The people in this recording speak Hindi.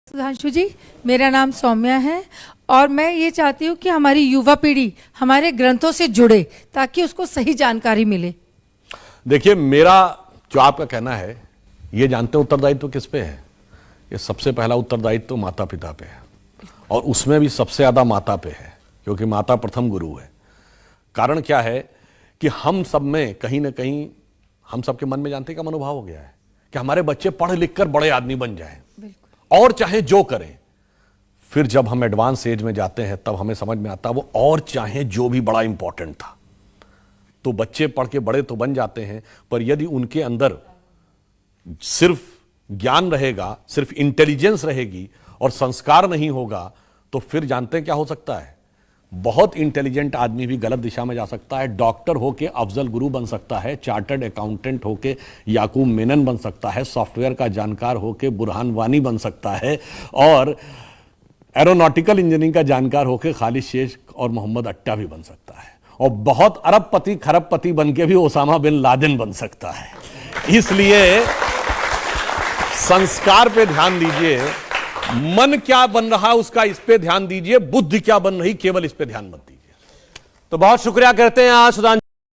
सुधांशु जी, मेरा नाम सौम्या है और मैं ये चाहती हूँ कि हमारी युवा पीढ़ी हमारे ग्रंथों से जुड़े ताकि उसको सही जानकारी मिले। देखिए, मेरा जो आपका कहना है, ये जानते हैं उत्तरदायित्व किस पे है? ये सबसे पहला उत्तरदायित्व माता पिता पे है और उसमें भी सबसे ज्यादा माता पे है, क्योंकि माता प्रथम गुरु है। कारण क्या है कि हम सब में कहीं ना कहीं हम सबके मन में जानते हैं का मनोभाव हो गया है कि हमारे बच्चे पढ़ लिख कर बड़े आदमी बन जाएं और चाहे जो करें। फिर जब हम एडवांस एज में जाते हैं तब हमें समझ में आता है वो और चाहे जो भी बड़ा इंपॉर्टेंट था। तो बच्चे पढ़ के बड़े तो बन जाते हैं, पर यदि उनके अंदर सिर्फ ज्ञान रहेगा, सिर्फ इंटेलिजेंस रहेगी और संस्कार नहीं होगा, तो फिर जानते हैं क्या हो सकता है? बहुत इंटेलिजेंट आदमी भी गलत दिशा में जा सकता है। डॉक्टर होके अफजल गुरु बन सकता है, चार्टर्ड अकाउंटेंट होके याकूब मेनन बन सकता है, सॉफ्टवेयर का जानकार होके बुरहान वानी बन सकता है और एरोनॉटिकल इंजीनियरिंग का जानकार होके खालिद शेख और मोहम्मद अट्टा भी बन सकता है और बहुत अरबपति खरबपति बन के भी ओसामा बिन लादेन बन सकता है। इसलिए संस्कार पे ध्यान दीजिए, मन क्या बन रहा उसका इस पे ध्यान दीजिए, बुद्धि क्या बन रही केवल इस पे ध्यान मत दीजिए। तो बहुत शुक्रिया करते हैं आज सुधांशु